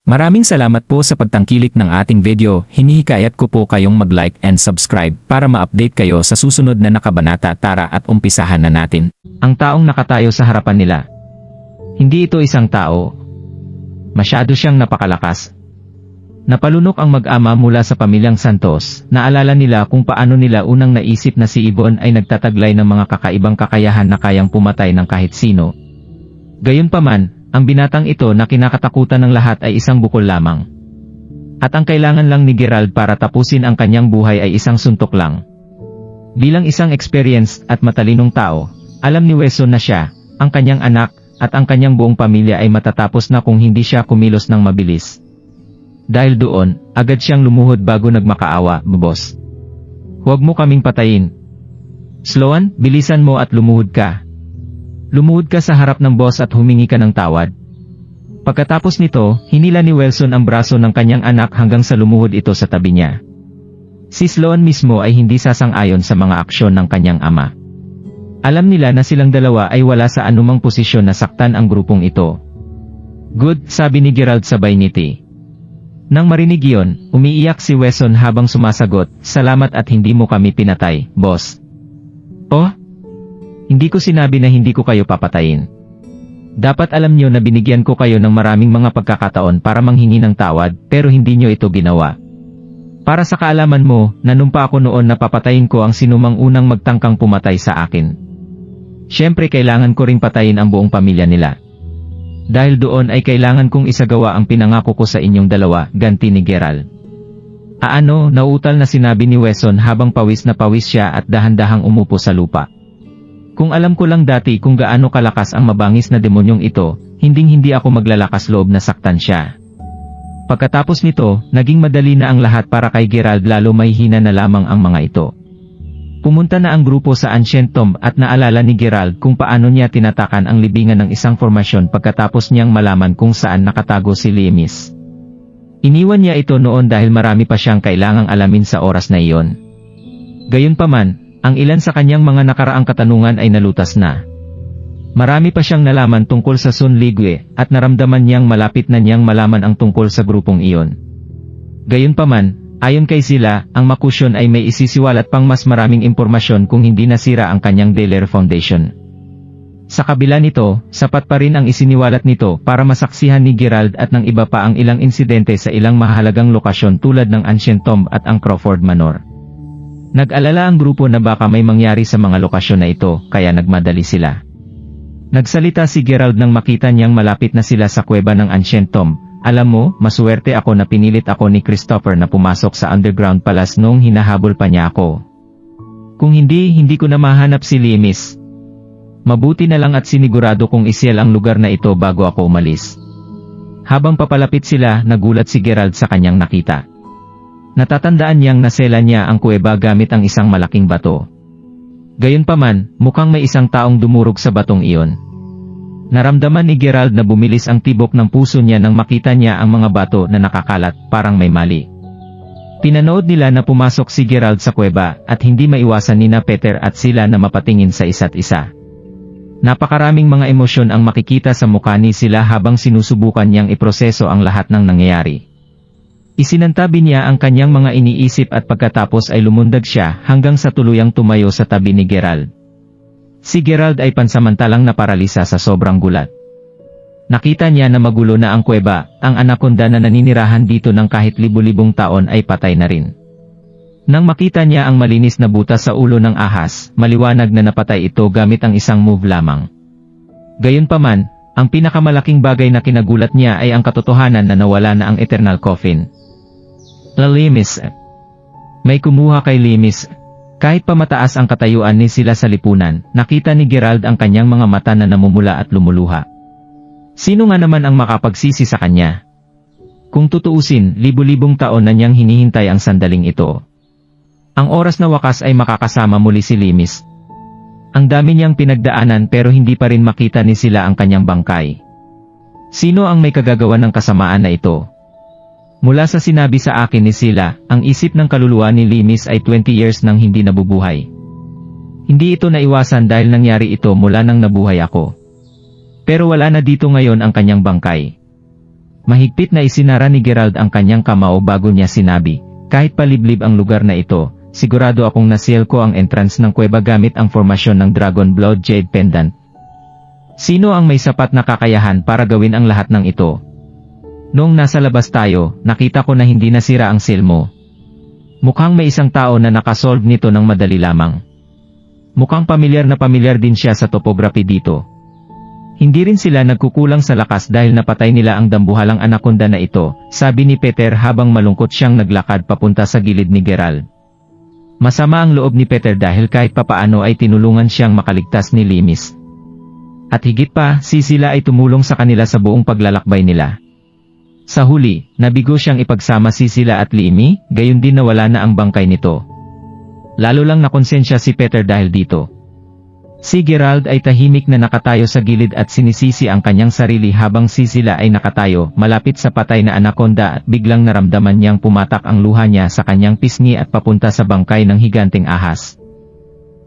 Maraming salamat po sa pagtangkilik ng ating video. Hinihikayat ko po kayong mag-like and subscribe para ma-update kayo sa susunod na nakabanata. Tara at umpisahan na natin. Ang taong nakatayo sa harapan nila. Hindi ito isang tao. Masyado siyang napakalakas. Napalunok ang mag-ama mula sa pamilyang Santos. Naalala nila kung paano nila unang naisip na si Ibon ay nagtataglay ng mga kakaibang kakayahan na kayang pumatay ng kahit sino. Gayunpaman, ang binatang ito na kinakatakutan ng lahat ay isang bukol lamang. At ang kailangan lang ni Gerald para tapusin ang kanyang buhay ay isang suntok lang. Bilang isang experienced at matalinong tao, alam ni Wesson na siya, ang kanyang anak, at ang kanyang buong pamilya ay matatapos na kung hindi siya kumilos ng mabilis. Dahil doon, agad siyang lumuhod bago nagmakaawa, boss. Huwag mo kaming patayin. Sloan, bilisan mo at lumuhod ka. Lumuhod ka sa harap ng boss at humingi ka ng tawad. Pagkatapos nito, hinila ni Wilson ang braso ng kanyang anak hanggang sa lumuhod ito sa tabi niya. Si Sloan mismo ay hindi sasang-ayon sa mga aksyon ng kanyang ama. Alam nila na silang dalawa ay wala sa anumang posisyon na saktan ang grupong ito. Good, sabi ni Gerald sabay ngiti. Nang marinig iyon, umiiyak si Wesson habang sumasagot, salamat at hindi mo kami pinatay, boss. Oh? Hindi ko sinabi na hindi ko kayo papatayin. Dapat alam nyo na binigyan ko kayo ng maraming mga pagkakataon para manghingi ng tawad, pero hindi nyo ito ginawa. Para sa kaalaman mo, nanumpa ako noon na papatayin ko ang sinumang unang magtangkang pumatay sa akin. Siyempre kailangan ko ring patayin ang buong pamilya nila. Dahil doon ay kailangan kong isagawa ang pinangako ko sa inyong dalawa, ganti ni Gerald. Aano, nauutal na sinabi ni Wesson habang pawis na pawis siya at dahan-dahang umupo sa lupa. Kung alam ko lang dati kung gaano kalakas ang mabangis na demonyong ito, hinding-hindi ako maglalakas loob na saktan siya. Pagkatapos nito, naging madali na ang lahat para kay Gerald lalo may hina na lamang ang mga ito. Pumunta na ang grupo sa Ancient Tomb at naalala ni Gerald kung paano niya tinatakan ang libingan ng isang formasyon pagkatapos niyang malaman kung saan nakatago si Lemis. Iniwan niya ito noon dahil marami pa siyang kailangang alamin sa oras na iyon. Gayunpaman, ang ilan sa kanyang mga nakaraang katanungan ay nalutas na. Marami pa siyang nalaman tungkol sa Sun Lingui at naramdaman niyang malapit na niyang malaman ang tungkol sa grupong iyon. Gayunpaman, ayon kay sila, ang Makusyon ay may isisiwalat pang mas maraming impormasyon kung hindi nasira ang kanyang Deler Foundation. Sa kabila nito, sapat pa rin ang isiniwalat nito para masaksihan ni Gerald at ng iba pa ang ilang insidente sa ilang mahalagang lokasyon tulad ng Ancient Tomb at ang Crawford Manor. Nag-alala ang grupo na baka may mangyari sa mga lokasyon na ito, kaya nagmadali sila. Nagsalita si Gerald nang makita niyang malapit na sila sa kuweba ng Ancient Tomb. Alam mo, maswerte ako na pinilit ako ni Christopher na pumasok sa Underground Palace noong hinahabol pa niya ako. Kung hindi ko na mahanap si Lemis. Mabuti na lang at sinigurado kong isyel ang lugar na ito bago ako umalis. Habang papalapit sila, nagulat si Gerald sa kanyang nakita. Natatandaan niyang nasela niya ang kuweba gamit ang isang malaking bato. Gayunpaman, mukhang may isang taong dumurog sa batong iyon. Naramdaman ni Gerald na bumilis ang tibok ng puso niya nang makita niya ang mga bato na nakakalat, parang may mali. Pinanood nila na pumasok si Gerald sa kuweba at hindi maiwasan nina Peter at sila na mapatingin sa isa't isa. Napakaraming mga emosyon ang makikita sa mukha ni sila habang sinusubukan niyang iproseso ang lahat ng nangyayari. Isinantabi niya ang kanyang mga iniisip at pagkatapos ay lumundag siya hanggang sa tuluyang tumayo sa tabi ni Gerald. Si Gerald ay pansamantalang naparalisa sa sobrang gulat. Nakita niya na magulo na ang kuweba, ang anaconda na naninirahan dito ng kahit libu-libong taon ay patay na rin. Nang makita niya ang malinis na butas sa ulo ng ahas, maliwanag na napatay ito gamit ang isang move lamang. Gayunpaman, ang pinakamalaking bagay na kinagulat niya ay ang katotohanan na nawala na ang Eternal Coffin. Lemis. May kumuha kay Lemis. Kahit pa mataas ang katayuan ni sila sa lipunan, nakita ni Gerald ang kanyang mga mata na namumula at lumuluha. Sino nga naman ang makapagsisi sa kanya? Kung tutuusin, libu-libong taon na niyang hinihintay ang sandaling ito. Ang oras na wakas ay makakasama muli si Lemis. Ang dami niyang pinagdaanan pero hindi pa rin makita ni sila ang kanyang bangkay. Sino ang may kagagawa ng kasamaan na ito? Mula sa sinabi sa akin ni Sila, ang isip ng kaluluwa ni Lemis ay 20 years nang hindi nabubuhay. Hindi ito naiwasan dahil nangyari ito mula nang nabuhay ako. Pero wala na dito ngayon ang kanyang bangkay. Mahigpit na isinara ni Gerald ang kanyang kamao bago niya sinabi, kahit paliblib ang lugar na ito, sigurado akong naseal ko ang entrance ng kuweba gamit ang formasyon ng Dragon Blood Jade Pendant. Sino ang may sapat na kakayahan para gawin ang lahat ng ito? Noong nasa labas tayo, nakita ko na hindi nasira ang seal mo. Mukhang may isang tao na nakasolve nito ng madali lamang. Mukhang pamilyar na pamilyar din siya sa topography dito. Hindi rin sila nagkukulang sa lakas dahil napatay nila ang dambuhalang anaconda na ito, sabi ni Peter habang malungkot siyang naglakad papunta sa gilid ni Gerald. Masama ang loob ni Peter dahil kahit papaano ay tinulungan siyang makaligtas ni Limis. At higit pa, si sila ay tumulong sa kanila sa buong paglalakbay nila. Sa huli, nabigo siyang ipagsama si sila at Limi, gayon din nawala na ang bangkay nito. Lalo lang nakonsensya si Peter dahil dito. Si Gerald ay tahimik na nakatayo sa gilid at sinisisi ang kanyang sarili habang si sila ay nakatayo malapit sa patay na anaconda at biglang naramdaman niyang pumatak ang luha niya sa kanyang pisngi at papunta sa bangkay ng higanting ahas.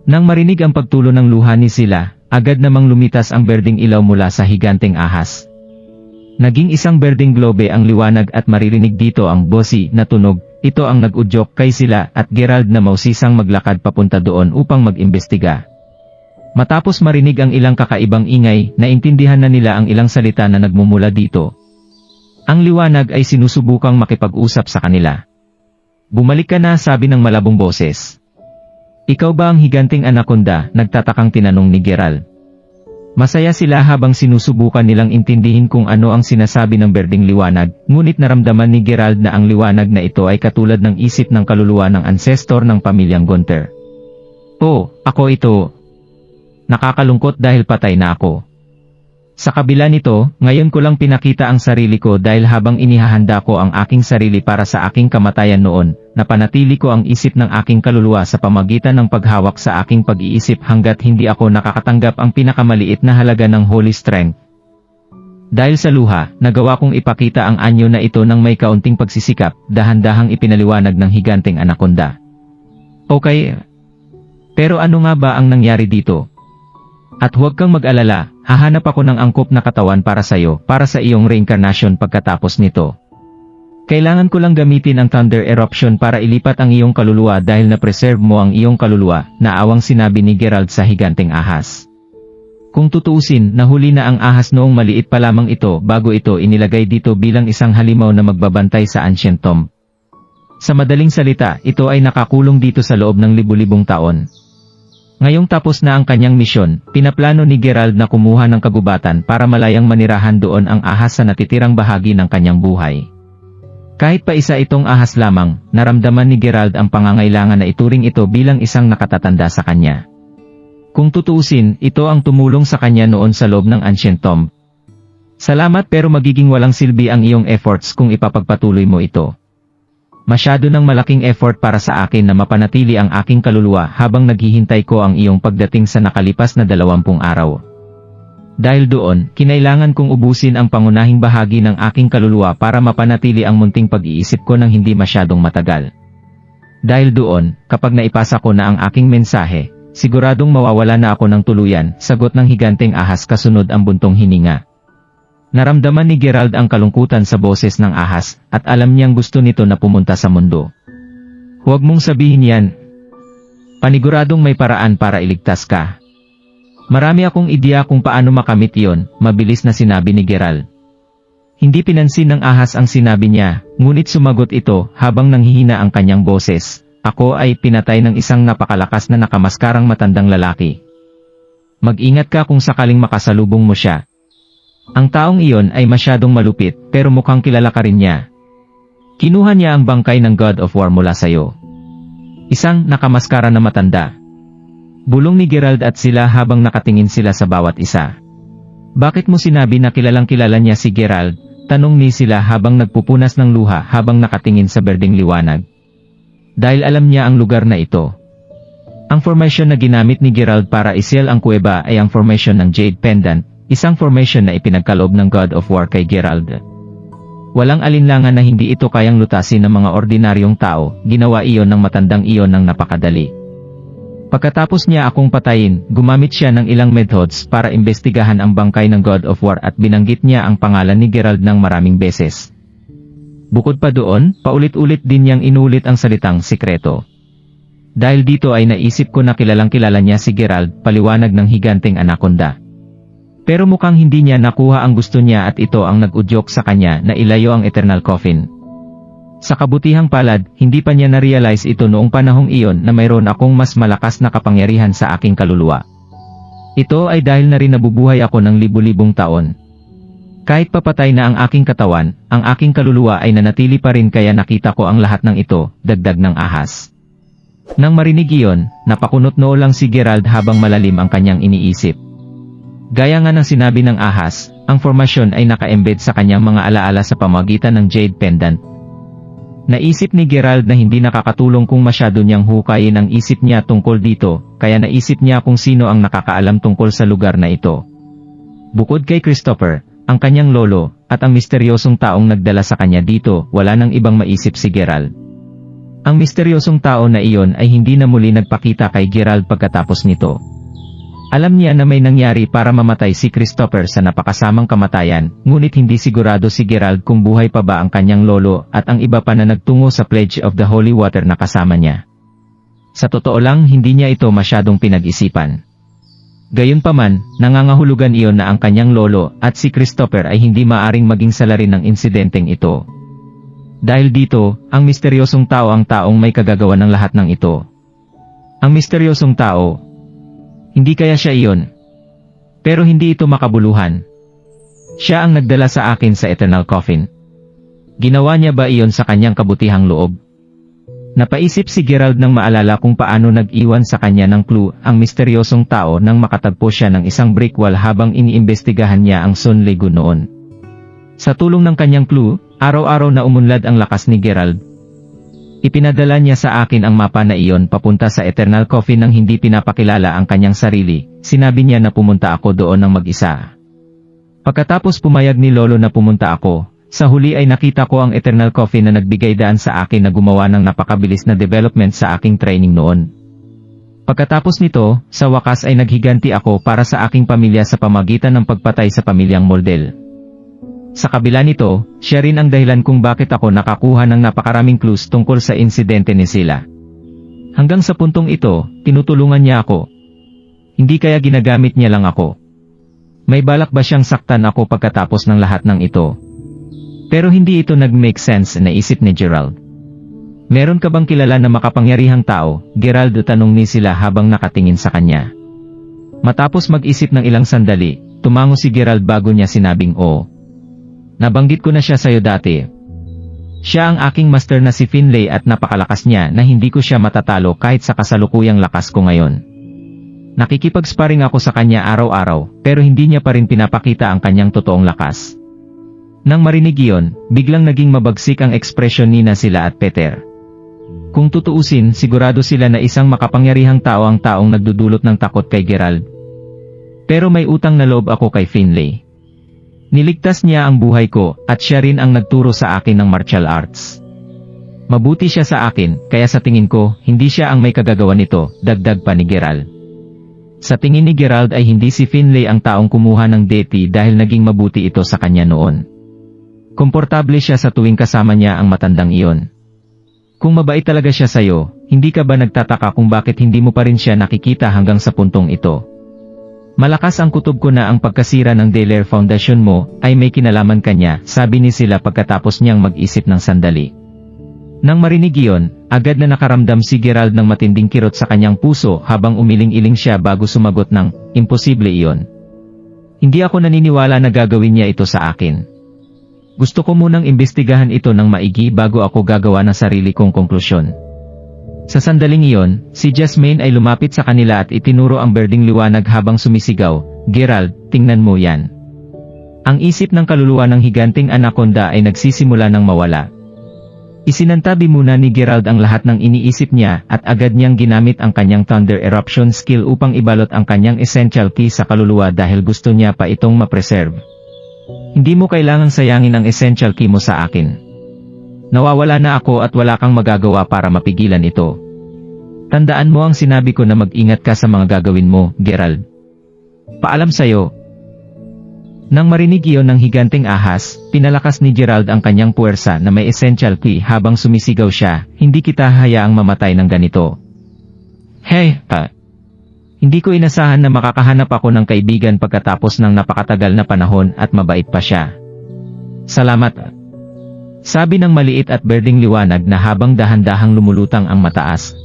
Nang marinig ang pagtulo ng luha ni sila, agad namang lumitas ang berdeng ilaw mula sa higanting ahas. Naging isang berdeng globe ang liwanag at maririnig dito ang bossy na tunog. Ito ang nag-udyok kay sila at Gerald na mausisang maglakad papunta doon upang mag-imbestiga. Matapos marinig ang ilang kakaibang ingay, naintindihan na nila ang ilang salita na nagmumula dito. Ang liwanag ay sinusubukang makipag-usap sa kanila. Bumalik ka na, sabi ng malabong boses. Ikaw ba ang higanting anaconda? Nagtatakang tinanong ni Gerald. Masaya sila habang sinusubukan nilang intindihin kung ano ang sinasabi ng berdeng liwanag, ngunit naramdaman ni Gerald na ang liwanag na ito ay katulad ng isip ng kaluluwa ng ancestor ng pamilyang Gunther. Oh, ako ito. Nakakalungkot dahil patay na ako. Sa kabila nito, ngayon ko lang pinakita ang sarili ko dahil habang inihahanda ko ang aking sarili para sa aking kamatayan noon, napanatili ko ang isip ng aking kaluluwa sa pamagitan ng paghawak sa aking pag-iisip hanggat hindi ako nakakatanggap ang pinakamaliit na halaga ng Holy Strength. Dahil sa luha, nagawa kong ipakita ang anyo na ito ng may kaunting pagsisikap, dahan-dahang ipinaliwanag ng higanting anaconda. Okay. Pero ano nga ba ang nangyari dito? At huwag kang mag-alala, hahanap ako ng angkop na katawan para sa iyong reincarnation pagkatapos nito. Kailangan ko lang gamitin ang Thunder Eruption para ilipat ang iyong kaluluwa dahil na-preserve mo ang iyong kaluluwa, naawang sinabi ni Gerald sa higanting ahas. Kung tutuusin, nahuli na ang ahas noong maliit pa lamang ito bago ito inilagay dito bilang isang halimaw na magbabantay sa Ancient Tomb. Sa madaling salita, ito ay nakakulong dito sa loob ng libu-libong taon. Ngayong tapos na ang kanyang misyon, pinaplano ni Gerald na kumuha ng kagubatan para malayang manirahan doon ang ahas sa natitirang bahagi ng kanyang buhay. Kahit pa isa itong ahas lamang, naramdaman ni Gerald ang pangangailangan na ituring ito bilang isang nakatatanda sa kanya. Kung tutuusin, ito ang tumulong sa kanya noon sa loob ng Ancient Tomb. Salamat, pero magiging walang silbi ang iyong efforts kung ipapagpatuloy mo ito. Masyado ng malaking effort para sa akin na mapanatili ang aking kaluluwa habang naghihintay ko ang iyong pagdating sa nakalipas na 20 araw. Dahil doon, kinailangan kong ubusin ang pangunahing bahagi ng aking kaluluwa para mapanatili ang munting pag-iisip ko ng hindi masyadong matagal. Dahil doon, kapag naipasa ko na ang aking mensahe, siguradong mawawala na ako ng tuluyan, sagot ng higanting ahas kasunod ang buntong hininga. Naramdaman ni Gerald ang kalungkutan sa boses ng ahas, at alam niyang gusto nito na pumunta sa mundo. Huwag mong sabihin yan. Paniguradong may paraan para iligtas ka. Marami akong ideya kung paano makamit iyon, mabilis na sinabi ni Gerald. Hindi pinansin ng ahas ang sinabi niya, ngunit sumagot ito habang nanghihina ang kanyang boses. Ako ay pinatay ng isang napakalakas na nakamaskarang matandang lalaki. Mag-ingat ka kung sakaling makasalubong mo siya. Ang taong iyon ay masyadong malupit, pero mukhang kilala ka rin niya. Kinuha niya ang bangkay ng God of War mula sayo. Isang nakamaskara na matanda. Bulong ni Gerald at sila habang nakatingin sila sa bawat isa. Bakit mo sinabi na kilalang kilala niya si Gerald? Tanong ni sila habang nagpupunas ng luha habang nakatingin sa berdeng liwanag. Dahil alam niya ang lugar na ito. Ang formation na ginamit ni Gerald para isil ang kuweba ay ang formation ng Jade Pendant, isang formation na ipinagkaloob ng God of War kay Gerald. Walang alinlangan na hindi ito kayang lutasin ng mga ordinaryong tao, ginawa iyon ng matandang iyon ng napakadali. Pagkatapos niya akong patayin, gumamit siya ng ilang methods para imbestigahan ang bangkay ng God of War at binanggit niya ang pangalan ni Geralt ng maraming beses. Bukod pa doon, paulit-ulit din niyang inulit ang salitang sikreto. Dahil dito ay naisip ko na kilalang-kilala niya si Geralt, paliwanag ng higanteng anaconda. Pero mukhang hindi niya nakuha ang gusto niya at ito ang nag-udyok sa kanya na ilayo ang Eternal Coffin. Sa kabutihang palad, hindi pa niya na-realize ito noong panahong iyon na mayroon akong mas malakas na kapangyarihan sa aking kaluluwa. Ito ay dahil na rin nabubuhay ako ng libu-libong taon. Kahit papatay na ang aking katawan, ang aking kaluluwa ay nanatili pa rin kaya nakita ko ang lahat ng ito, dagdag ng ahas. Nang marinig iyon, napakunot noo lang si Geralt habang malalim ang kanyang iniisip. Gaya nga ng sinabi ng ahas, ang formasyon ay naka-embed sa kanyang mga alaala sa pamamagitan ng Jade Pendant. Naisip ni Geralt na hindi nakakatulong kung masyado niyang hukayin ang isip niya tungkol dito, kaya naisip niya kung sino ang nakakaalam tungkol sa lugar na ito. Bukod kay Christopher, ang kanyang lolo, at ang misteryosong taong nagdala sa kanya dito, wala nang ibang maisip si Geralt. Ang misteryosong tao na iyon ay hindi na muli nagpakita kay Geralt pagkatapos nito. Alam niya na may nangyari para mamatay si Christopher sa napakasamang kamatayan, ngunit hindi sigurado si Geralt kung buhay pa ba ang kanyang lolo at ang iba pa na nagtungo sa Pledge of the Holy Water na kasama niya. Sa totoo lang, hindi niya ito masyadong pinag-isipan. Gayunpaman, nangangahulugan iyon na ang kanyang lolo at si Christopher ay hindi maaring maging salarin ng insidenteng ito. Dahil dito, ang misteryosong tao ang taong may kagagawa ng lahat ng ito. Ang misteryosong tao, hindi kaya siya iyon. Pero hindi ito makabuluhan. Siya ang nagdala sa akin sa Eternal Coffin. Ginawa niya ba iyon sa kanyang kabutihang loob? Napaisip si Geralt nang maalala kung paano nag-iwan sa kanya ng clue ang misteryosong tao nang makatagpo siya ng isang brick wall habang iniimbestigahan niya ang Sun Lagoon noon. Sa tulong ng kanyang clue, araw-araw na umunlad ang lakas ni Geralt. Ipinadala niya sa akin ang mapa na iyon papunta sa Eternal Coffin nang hindi pinapakilala ang kanyang sarili. Sinabi niya na pumunta ako doon ng mag-isa. Pagkatapos pumayag ni Lolo na pumunta ako, sa huli ay nakita ko ang Eternal Coffin na nagbigay daan sa akin na gumawa ng napakabilis na development sa aking training noon. Pagkatapos nito, sa wakas ay naghiganti ako para sa aking pamilya sa pamagitan ng pagpatay sa pamilyang Moldel. Sa kabila nito, siya rin ang dahilan kung bakit ako nakakuha ng napakaraming clues tungkol sa insidente ni Sila. Hanggang sa puntong ito, tinutulungan niya ako. Hindi kaya ginagamit niya lang ako. May balak ba siyang saktan ako pagkatapos ng lahat ng ito? Pero hindi ito nag-make sense na isip ni Geralt. Meron ka bang kilala na makapangyarihang tao? Geralt, tanong ni Sila habang nakatingin sa kanya. Matapos mag-isip ng ilang sandali, tumango si Geralt bago niya sinabing oo. Nabanggit ko na siya sa'yo dati. Siya ang aking master na si Finlay at napakalakas niya na hindi ko siya matatalo kahit sa kasalukuyang lakas ko ngayon. Nakikipag-sparring ako sa kanya araw-araw, pero hindi niya pa rin pinapakita ang kanyang totoong lakas. Nang marinig iyon, biglang naging mabagsik ang ekspresyon ni Sila at Peter. Kung tutuusin, sigurado sila na isang makapangyarihang tao ang taong nagdudulot ng takot kay Geralt. Pero may utang na loob ako kay Finlay. Niligtas niya ang buhay ko, at siya rin ang nagturo sa akin ng martial arts. Mabuti siya sa akin, kaya sa tingin ko, hindi siya ang may kagagawa nito, dagdag pa ni Geralt. Sa tingin ni Geralt ay hindi si Finlay ang taong kumuha ng deity dahil naging mabuti ito sa kanya noon. Komportable siya sa tuwing kasama niya ang matandang iyon. Kung mabait talaga siya sa'yo, hindi ka ba nagtataka kung bakit hindi mo pa rin siya nakikita hanggang sa puntong ito? Malakas ang kutob ko na ang pagkasira ng Delaire Foundation mo ay may kinalaman kanya, sabi ni Sila pagkatapos niyang mag-isip ng sandali. Nang marinig iyon, agad na nakaramdam si Geralt ng matinding kirot sa kanyang puso habang umiling-iling siya bago sumagot ng, imposible iyon. Hindi ako naniniwala na gagawin niya ito sa akin. Gusto ko munang imbestigahan ito ng maigi bago ako gagawa ng sarili kong konklusyon. Sa sandaling iyon, si Jasmine ay lumapit sa kanila at itinuro ang berdeng liwanag habang sumisigaw, Geralt, tingnan mo yan. Ang isip ng kaluluwa ng higanting anaconda ay nagsisimula ng mawala. Isinantabi muna ni Geralt ang lahat ng iniisip niya at agad niyang ginamit ang kanyang Thunder Eruption skill upang ibalot ang kanyang essential key sa kaluluwa dahil gusto niya pa itong ma-preserve. Hindi mo kailangang sayangin ang essential key mo sa akin. Nawawala na ako at wala kang magagawa para mapigilan ito. Tandaan mo ang sinabi ko na mag-ingat ka sa mga gagawin mo, Gerald. Paalam sa'yo. Nang marinig iyon ng higanteng ahas, pinalakas ni Gerald ang kanyang puwersa na may essential key habang sumisigaw siya, hindi kita hayaang mamatay ng ganito. Hey, hindi ko inasahan na makakahanap ako ng kaibigan pagkatapos ng napakatagal na panahon at mabait pa siya. Salamat. Sabi ng maliit at berdeng liwanag na habang dahan-dahang lumulutang ang mataas.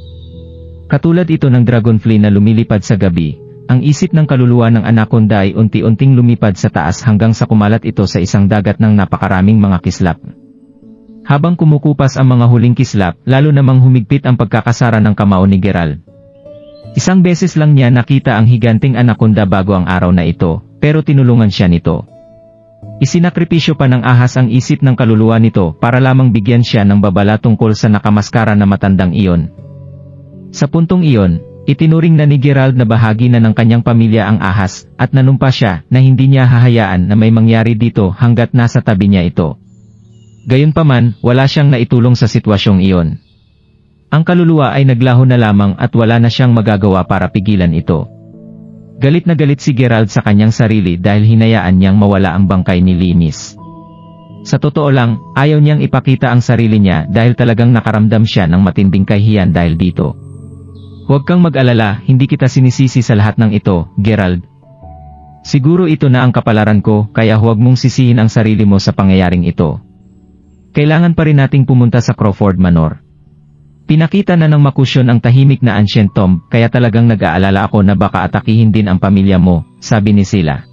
Katulad ito ng dragonfly na lumilipad sa gabi, ang isip ng kaluluwa ng anaconda ay unti-unting lumipad sa taas hanggang sa kumalat ito sa isang dagat ng napakaraming mga kislap. Habang kumukupas ang mga huling kislap, lalo namang humigpit ang pagkakasara ng kamao ni Gerald. Isang beses lang niya nakita ang higanting anaconda bago ang araw na ito, pero tinulungan siya nito. Isinakripisyo pa ng ahas ang isip ng kaluluwa nito para lamang bigyan siya ng babala tungkol sa nakamaskara na matandang iyon. Sa puntong iyon, itinuring na ni Gerald na bahagi na ng kanyang pamilya ang ahas, at nanumpa siya na hindi niya hahayaan na may mangyari dito hanggat nasa tabi niya ito. Gayunpaman, wala siyang naitulong sa sitwasyong iyon. Ang kaluluwa ay naglaho na lamang at wala na siyang magagawa para pigilan ito. Galit na galit si Gerald sa kanyang sarili dahil hinayaan niyang mawala ang bangkay ni Linis. Sa totoo lang, ayaw niyang ipakita ang sarili niya dahil talagang nakaramdam siya ng matinding kahihiyan dahil dito. Huwag kang mag-alala, hindi kita sinisisi sa lahat ng ito, Gerald. Siguro ito na ang kapalaran ko, kaya huwag mong sisihin ang sarili mo sa pangyayaring ito. Kailangan pa rin nating pumunta sa Crawford Manor. Pinakita na ng makusyon ang tahimik na ancient tomb, kaya talagang nag-aalala ako na baka atakihin din ang pamilya mo, sabi ni Sila.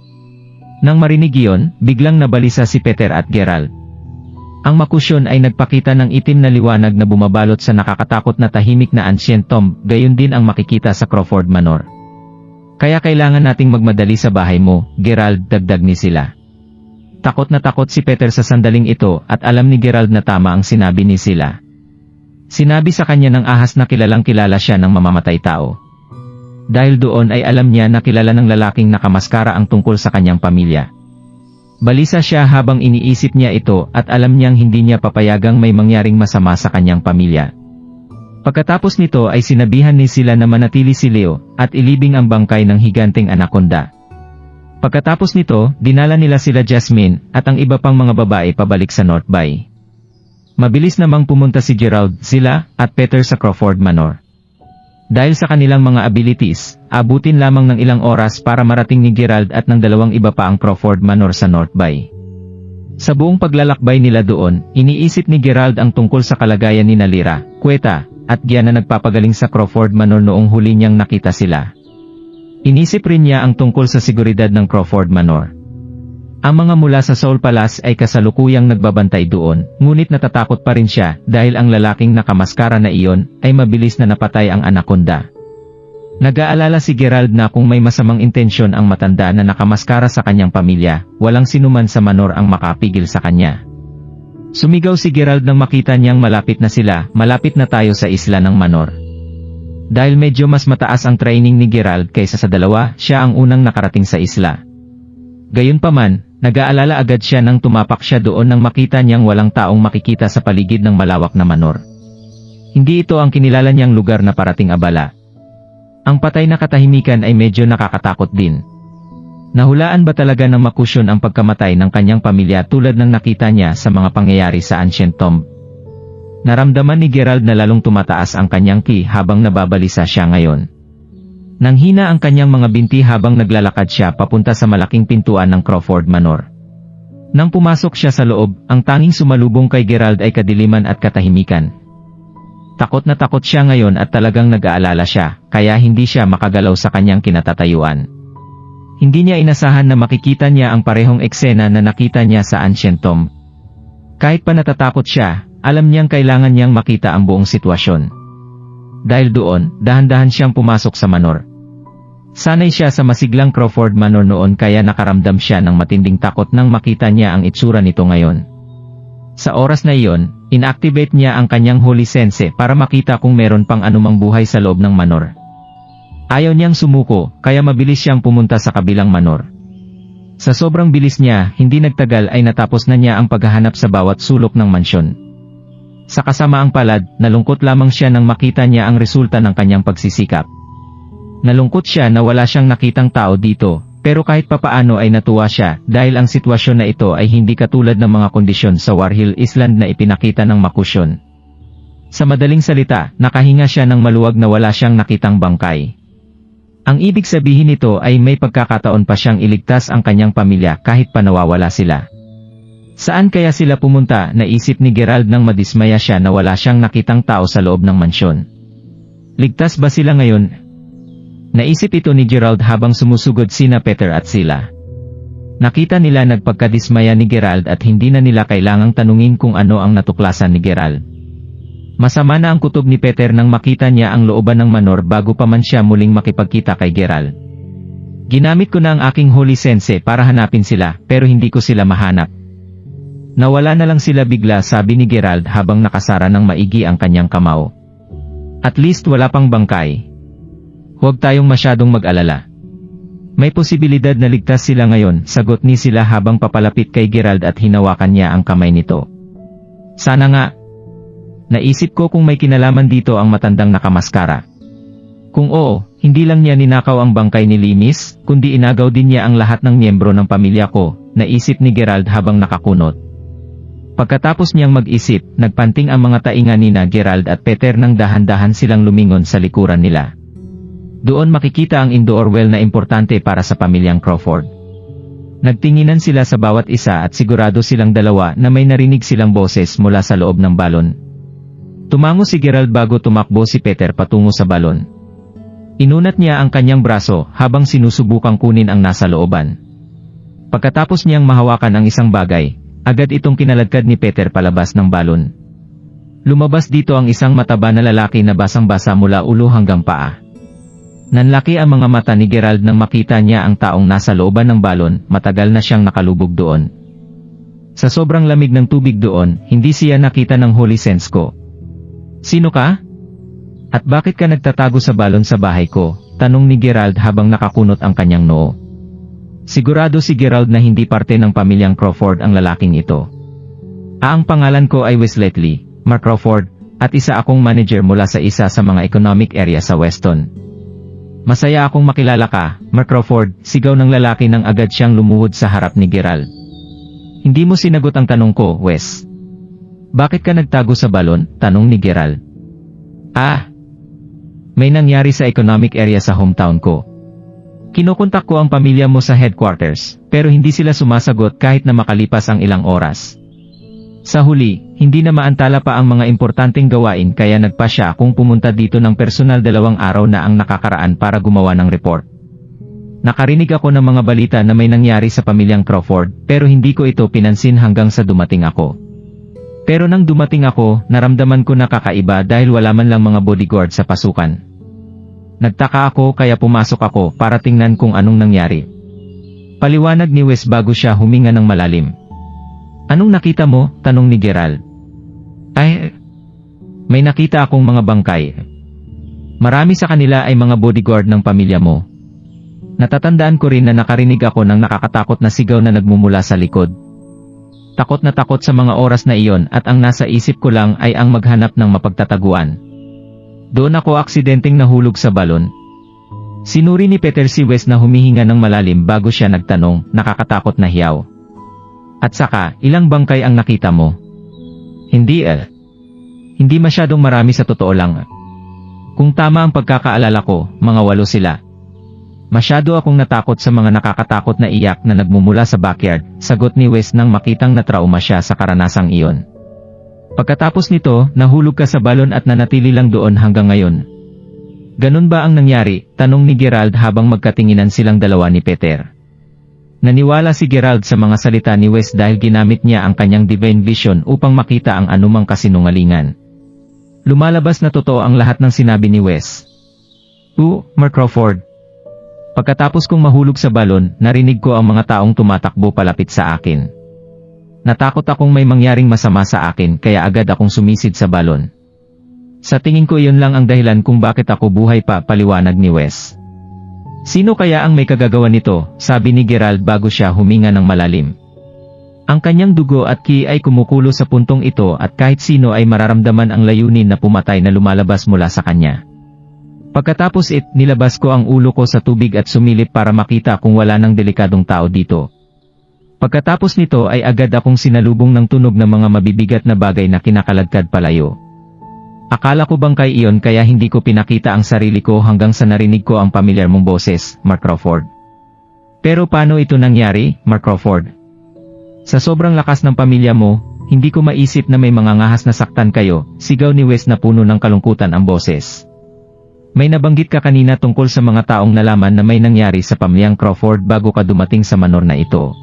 Nang marinig iyon, biglang nabalisa si Peter at Gerald. Ang makusyon ay nagpakita ng itim na liwanag na bumabalot sa nakakatakot na tahimik na ancient tomb, gayon din ang makikita sa Crawford Manor. Kaya kailangan nating magmadali sa bahay mo, Gerald, dagdag ni Sila. Takot na takot si Peter sa sandaling ito at alam ni Gerald na tama ang sinabi ni Sila. Sinabi sa kanya ng ahas na kilalang kilala siya ng mamamatay tao. Dahil doon ay alam niya na kilala ng lalaking nakamaskara ang tungkol sa kanyang pamilya. Balisa siya habang iniisip niya ito at alam niyang hindi niya papayagang may mangyaring masama sa kanyang pamilya. Pagkatapos nito ay sinabihan ni Sila na manatili si Leo at ilibing ang bangkay ng higanteng anaconda. Pagkatapos nito, dinala nila sila Jasmine at ang iba pang mga babae pabalik sa North Bay. Mabilis namang pumunta si Gerald, Sila at Peter sa Crawford Manor. Dahil sa kanilang mga abilities, abutin lamang ng ilang oras para marating ni Gerald at ng dalawang iba pa ang Crawford Manor sa North Bay. Sa buong paglalakbay nila doon, iniisip ni Gerald ang tungkol sa kalagayan ni Nalira, Queta, at Gian na nagpapagaling sa Crawford Manor noong huli niyang nakita sila. Inisip rin niya ang tungkol sa seguridad ng Crawford Manor. Ang mga mula sa Soul Palace ay kasalukuyang nagbabantay doon, ngunit natatakot pa rin siya dahil ang lalaking nakamaskara na iyon ay mabilis na napatay ang anaconda. Nag-aalala si Gerald na kung may masamang intensyon ang matanda na nakamaskara sa kanyang pamilya, walang sinuman sa Manor ang makapigil sa kanya. Sumigaw si Gerald nang makita niyang malapit na sila, malapit na tayo sa isla ng Manor. Dahil medyo mas mataas ang training ni Gerald kaysa sa dalawa, siya ang unang nakarating sa isla. Gayunpaman, nag-aalala agad siya nang tumapak siya doon nang makita niyang walang taong makikita sa paligid ng malawak na Manor. Hindi ito ang kinilala niyang lugar na parating abala. Ang patay na katahimikan ay medyo nakakatakot din. Nahulaan ba talaga ng makusyon ang pagkamatay ng kanyang pamilya tulad ng nakita niya sa mga pangyayari sa ancient tomb? Naramdaman ni Gerald na lalong tumataas ang kanyang ki habang nababalisa siya ngayon. Nanghina ang kanyang mga binti habang naglalakad siya papunta sa malaking pintuan ng Crawford Manor. Nang pumasok siya sa loob, ang tanging sumalubong kay Gerald ay kadiliman at katahimikan. Takot na takot siya ngayon at talagang nag-aalala siya, kaya hindi siya makagalaw sa kanyang kinatatayuan. Hindi niya inasahan na makikita niya ang parehong eksena na nakita niya sa ancient tomb. Kahit pa natatakot siya, alam niyang kailangan niyang makita ang buong sitwasyon. Dahil doon, dahan-dahan siyang pumasok sa Manor. Sanay siya sa masiglang Crawford Manor noon kaya nakaramdam siya ng matinding takot nang makita niya ang itsura nito ngayon. Sa oras na iyon, inactivate niya ang kanyang Holy Sense para makita kung meron pang anumang buhay sa loob ng Manor. Ayaw niyang sumuko, kaya mabilis siyang pumunta sa kabilang Manor. Sa sobrang bilis niya, hindi nagtagal ay natapos na niya ang paghahanap sa bawat sulok ng mansyon. Sa kasamaang palad, nalungkot lamang siya nang makita niya ang resulta ng kanyang pagsisikap. Nalungkot siya na wala siyang nakitang tao dito, pero kahit papaano ay natuwa siya dahil ang sitwasyon na ito ay hindi katulad ng mga kondisyon sa Warhill Island na ipinakita ng Makusyon. Sa madaling salita, nakahinga siya ng maluwag na wala siyang nakitang bangkay. Ang ibig sabihin nito ay may pagkakataon pa siyang iligtas ang kanyang pamilya kahit pa nawawala sila. Saan kaya sila pumunta, naisip ni Gerald nang madismaya siya na wala siyang nakitang tao sa loob ng mansyon. Ligtas ba sila ngayon? Naisip ito ni Gerald habang sumusugod sina Peter at sila. Nakita nila nagpagkadismaya ni Gerald at hindi na nila kailangang tanungin kung ano ang natuklasan ni Gerald. Masama na ang kutob ni Peter nang makita niya ang looban ng manor bago pa man siya muling makipagkita kay Gerald. Ginamit ko na ang aking holy sense para hanapin sila pero hindi ko sila mahanap. Nawala na lang sila bigla, sabi ni Gerald habang nakasara ng maigi ang kanyang kamao. At least wala pang bangkay. Huwag tayong masyadong mag-alala. May posibilidad na ligtas sila ngayon, sagot ni sila habang papalapit kay Gerald at hinawakan niya ang kamay nito. Sana nga. Naisip ko kung may kinalaman dito ang matandang nakamaskara. Kung oo, hindi lang niya ninakaw ang bangkay ni Limis, kundi inagaw din niya ang lahat ng miyembro ng pamilya ko, naisip ni Gerald habang nakakunot. Pagkatapos niyang mag-isip, nagpanting ang mga tainga nina Gerald at Peter nang dahan-dahan silang lumingon sa likuran nila. Doon makikita ang indoor well na importante para sa pamilyang Crawford. Nagtinginan sila sa bawat isa at sigurado silang dalawa na may narinig silang boses mula sa loob ng balon. Tumango si Gerald bago tumakbo si Peter patungo sa balon. Inunat niya ang kanyang braso habang sinusubukang kunin ang nasa looban. Pagkatapos niyang mahawakan ang isang bagay, agad itong kinaladkad ni Peter palabas ng balon. Lumabas dito ang isang mataba na lalaki na basang-basa mula ulo hanggang paa. Nanlaki ang mga mata ni Gerald nang makita niya ang taong nasa looban ng balon, matagal na siyang nakalubog doon. Sa sobrang lamig ng tubig doon, hindi siya nakita ng holy sense ko. Sino ka? At bakit ka nagtatago sa balon sa bahay ko? Tanong ni Gerald habang nakakunot ang kanyang noo. Sigurado si Gerald na hindi parte ng pamilyang Crawford ang lalaking ito. Ang pangalan ko ay Wesley, Mark Crawford, at isa akong manager mula sa isa sa mga economic area sa Weston. Masaya akong makilala ka, Mark Crawford, sigaw ng lalaki nang agad siyang lumuhod sa harap ni Gerald. Hindi mo sinagot ang tanong ko, Wes. Bakit ka nagtago sa balon? Tanong ni Gerald. May nangyari sa economic area sa hometown ko. Kinukontak ko ang pamilya mo sa headquarters, pero hindi sila sumasagot kahit na makalipas ang ilang oras. Sa huli, hindi na maantala pa ang mga importanteng gawain kaya nagpasya akong pumunta dito ng personal 2 araw na ang nakakaraan para gumawa ng report. Nakarinig ako ng mga balita na may nangyari sa pamilyang Crawford, pero hindi ko ito pinansin hanggang sa dumating ako. Pero nang dumating ako, naramdaman ko na kakaiba dahil wala man lang mga bodyguard sa pasukan. Nagtaka ako kaya pumasok ako para tingnan kung anong nangyari. Paliwanag ni Wes bago siya huminga ng malalim. Anong nakita mo? Tanong ni Gerald. May nakita akong mga bangkay. Marami sa kanila ay mga bodyguard ng pamilya mo. Natatandaan ko rin na nakarinig ako ng nakakatakot na sigaw na nagmumula sa likod. Takot na takot sa mga oras na iyon at ang nasa isip ko lang ay ang maghanap ng mapagtataguan. Doon ako aksidenteng nahulog sa balon. Sinuri ni Peter si Wes na humihinga ng malalim bago siya nagtanong, nakakatakot na hiyaw. At saka, ilang bangkay ang nakita mo? Hindi Hindi masyadong marami sa totoo lang. Kung tama ang pagkakaalala ko, mga 8 sila. Masyado akong natakot sa mga nakakatakot na iyak na nagmumula sa backyard, sagot ni Wes nang makitang natrauma siya sa karanasang iyon. Pagkatapos nito, nahulog ka sa balon at nanatili lang doon hanggang ngayon. Ganun ba ang nangyari? Tanong ni Gerald habang magkatinginan silang dalawa ni Peter. Naniwala si Gerald sa mga salita ni Wes dahil ginamit niya ang kanyang divine vision upang makita ang anumang kasinungalingan. Lumalabas na totoo ang lahat ng sinabi ni Wes. Mark Crawford. Pagkatapos kong mahulog sa balon, narinig ko ang mga taong tumatakbo palapit sa akin. Natakot akong may mangyaring masama sa akin kaya agad akong sumisid sa balon. Sa tingin ko iyon lang ang dahilan kung bakit ako buhay pa, paliwanag ni Wes. Sino kaya ang may kagagawa nito? Sabi ni Gerald bago siya huminga ng malalim. Ang kanyang dugo at ki ay kumukulo sa puntong ito at kahit sino ay mararamdaman ang layunin na pumatay na lumalabas mula sa kanya. Pagkatapos nilabas ko ang ulo ko sa tubig at sumilip para makita kung wala ng delikadong tao dito. Pagkatapos nito ay agad akong sinalubong ng tunog ng mga mabibigat na bagay na kinakaladkad palayo. Akala ko bang kay iyon kaya hindi ko pinakita ang sarili ko hanggang sa narinig ko ang pamilyar mong boses, Mark Crawford. Pero paano ito nangyari, Mark Crawford? Sa sobrang lakas ng pamilya mo, hindi ko maisip na may mga ngahas na saktan kayo, sigaw ni Wes na puno ng kalungkutan ang boses. May nabanggit ka kanina tungkol sa mga taong nalaman na may nangyari sa pamilyang Crawford bago ka dumating sa manor na ito.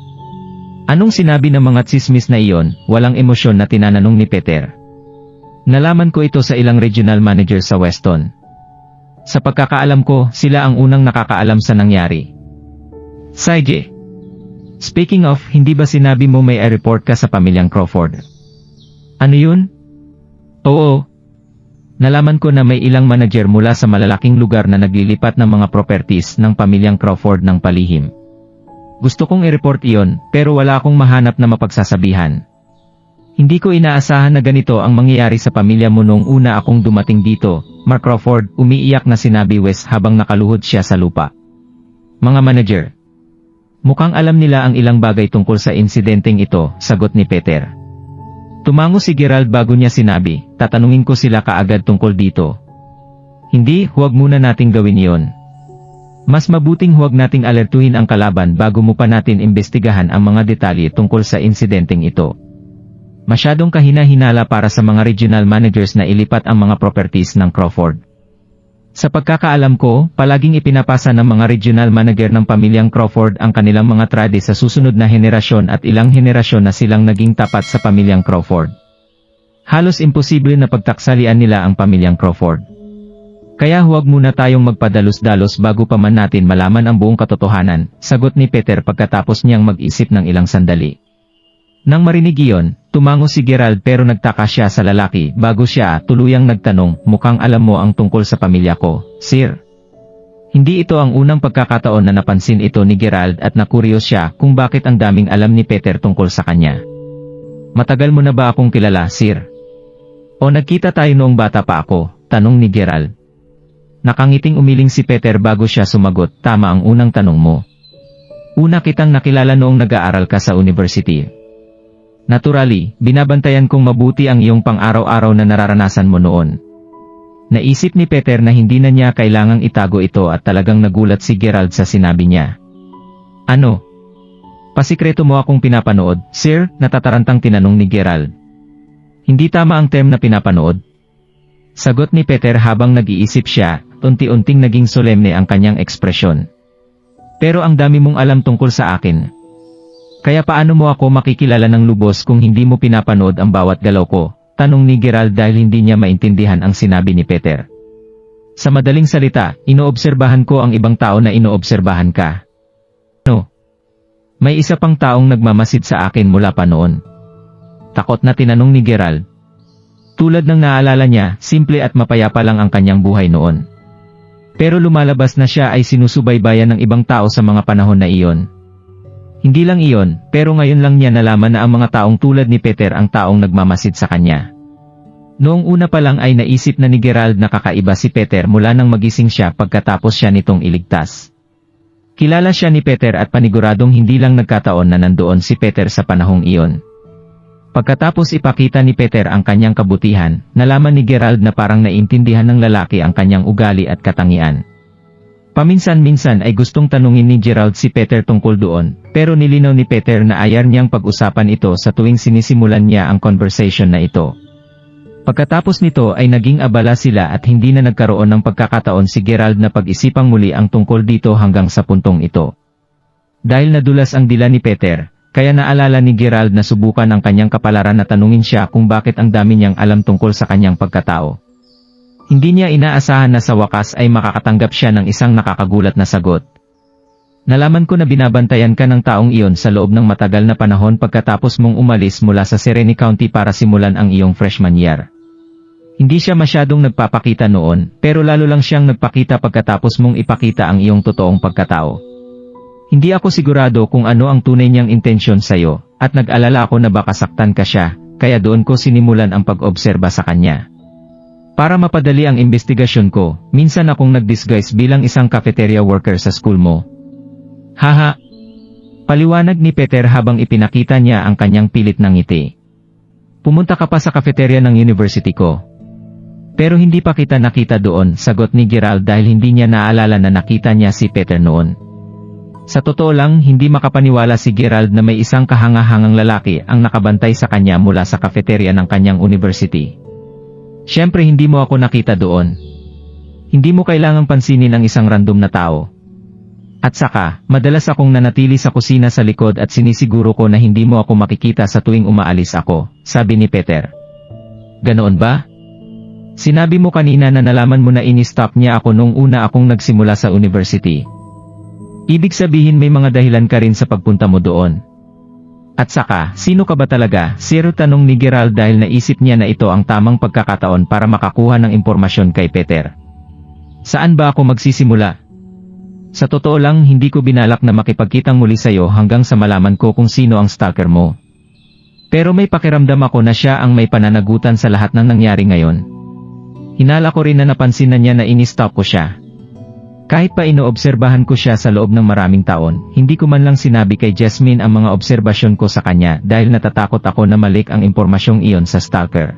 Anong sinabi ng mga tsismis na iyon? Walang emosyon na tinanong ni Peter. Nalaman ko ito sa ilang regional manager sa Weston. Sa pagkakaalam ko, sila ang unang nakakaalam sa nangyari. Sige. Speaking of, hindi ba sinabi mo may report ka sa pamilyang Crawford? Ano yun? Oo. Nalaman ko na may ilang manager mula sa malalaking lugar na naglilipat ng mga properties ng pamilyang Crawford ng palihim. Gusto kong i-report iyon, pero wala akong mahanap na mapagsasabihan. Hindi ko inaasahan na ganito ang mangyayari sa pamilya mo noong una akong dumating dito, Mark Crawford, umiiyak na sinabi Wes habang nakaluhod siya sa lupa. Mga manager. Mukhang alam nila ang ilang bagay tungkol sa insidenteng ito, sagot ni Peter. Tumango si Gerald bago niya sinabi, tatanungin ko sila kaagad tungkol dito. Hindi, huwag muna nating gawin iyon. Mas mabuting huwag nating alertuhin ang kalaban bago mo pa natin imbestigahan ang mga detalye tungkol sa insidenteng ito. Masyadong kahina-hinala para sa mga regional managers na ilipat ang mga properties ng Crawford. Sa pagkakaalam ko, palaging ipinapasa ng mga regional manager ng pamilyang Crawford ang kanilang mga trade sa susunod na henerasyon at ilang henerasyon na silang naging tapat sa pamilyang Crawford. Halos imposible na pagtaksalian nila ang pamilyang Crawford. Kaya huwag muna tayong magpadalos-dalos bago pa man natin malaman ang buong katotohanan, sagot ni Peter pagkatapos niyang mag-isip ng ilang sandali. Nang marinig iyon, tumango si Gerald pero nagtaka siya sa lalaki bago siya tuluyang nagtanong, mukhang alam mo ang tungkol sa pamilya ko, sir. Hindi ito ang unang pagkakataon na napansin ito ni Gerald at nakuryos siya kung bakit ang daming alam ni Peter tungkol sa kanya. Matagal mo na ba akong kilala, sir? O nagkita tayo noong bata pa ako, tanong ni Gerald. Nakangiting umiling si Peter bago siya sumagot, tama ang unang tanong mo. Una kitang nakilala noong nag-aaral ka sa university. Naturally, binabantayan kong mabuti ang iyong pang-araw-araw na nararanasan mo noon. Naisip ni Peter na hindi na niya kailangang itago ito at talagang nagulat si Gerald sa sinabi niya. Ano? Pasikreto mo akong pinapanood, sir? Natatarantang tinanong ni Gerald. Hindi tama ang term na pinapanood. Sagot ni Peter habang nag-iisip siya, unti-unting naging solemne ang kanyang ekspresyon. Pero ang dami mong alam tungkol sa akin. Kaya paano mo ako makikilala ng lubos kung hindi mo pinapanood ang bawat galaw ko? Tanong ni Gerald dahil hindi niya maintindihan ang sinabi ni Peter. Sa madaling salita, inoobserbahan ko ang ibang tao na inoobserbahan ka. No. May isa pang taong nagmamasid sa akin mula pa noon. Takot na tinanong ni Gerald. Tulad ng naalala niya, simple at mapayapa lang ang kanyang buhay noon. Pero lumalabas na siya ay sinusubaybayan ng ibang tao sa mga panahon na iyon. Hindi lang iyon, pero ngayon lang niya nalaman na ang mga taong tulad ni Peter ang taong nagmamasid sa kanya. Noong una pa lang ay naisip na ni Gerald na kakaiba si Peter mula nang magising siya pagkatapos siya nitong iligtas. Kilala siya ni Peter at paniguradong hindi lang nagkataon na nandoon si Peter sa panahong iyon. Pagkatapos ipakita ni Peter ang kanyang kabutihan, nalaman ni Gerald na parang naintindihan ng lalaki ang kanyang ugali at katangian. Paminsan-minsan ay gustong tanungin ni Gerald si Peter tungkol doon, pero nilinaw ni Peter na ayaw niyang pag-usapan ito sa tuwing sinisimulan niya ang conversation na ito. Pagkatapos nito ay naging abala sila at hindi na nagkaroon ng pagkakataon si Gerald na pag-isipang muli ang tungkol dito hanggang sa puntong ito. Dahil nadulas ang dila ni Peter, kaya naalala ni Gerald na subukan ang kanyang kapalaran na tanungin siya kung bakit ang dami niyang alam tungkol sa kanyang pagkatao. Hindi niya inaasahan na sa wakas ay makakatanggap siya ng isang nakakagulat na sagot. Nalaman ko na binabantayan ka ng taong iyon sa loob ng matagal na panahon pagkatapos mong umalis mula sa Sereni County para simulan ang iyong freshman year. Hindi siya masyadong nagpapakita noon, pero lalo lang siyang nagpakita pagkatapos mong ipakita ang iyong totoong pagkatao. Hindi ako sigurado kung ano ang tunay niyang intensyon sa'yo, at nag-alala ako na baka saktan ka siya, kaya doon ko sinimulan ang pag-obserba sa kanya. Para mapadali ang investigasyon ko, minsan akong nag-disguise bilang isang cafeteria worker sa school mo. Haha! Paliwanag ni Peter habang ipinakita niya ang kanyang pilit na ngiti. Pumunta ka pa sa cafeteria ng university ko. Pero hindi pa kita nakita doon, sagot ni Gerald dahil hindi niya naalala na nakita niya si Peter noon. Sa totoo lang, hindi makapaniwala si Gerald na may isang kahangahangang lalaki ang nakabantay sa kanya mula sa cafeteria ng kanyang university. Siyempre hindi mo ako nakita doon. Hindi mo kailangang pansinin ang isang random na tao. At saka, madalas akong nanatili sa kusina sa likod at sinisiguro ko na hindi mo ako makikita sa tuwing umaalis ako, sabi ni Peter. Ganoon ba? Sinabi mo kanina na nalaman mo na ini-stop niya ako nung una akong nagsimula sa university. Ibig sabihin may mga dahilan ka rin sa pagpunta mo doon. At saka, sino ka ba talaga? Zero tanong ni Gerald dahil naisip niya na ito ang tamang pagkakataon para makakuha ng impormasyon kay Peter. Saan ba ako magsisimula? Sa totoo lang, hindi ko binalak na makipagkitang muli sa'yo hanggang sa malaman ko kung sino ang stalker mo. Pero may pakiramdam ako na siya ang may pananagutan sa lahat ng nangyari ngayon. Hinala ko rin na napansin na niya na ini-stalk ko siya. Kahit pa inoobserbahan ko siya sa loob ng maraming taon, hindi ko man lang sinabi kay Jasmine ang mga obserbasyon ko sa kanya dahil natatakot ako na malik ang impormasyong iyon sa stalker.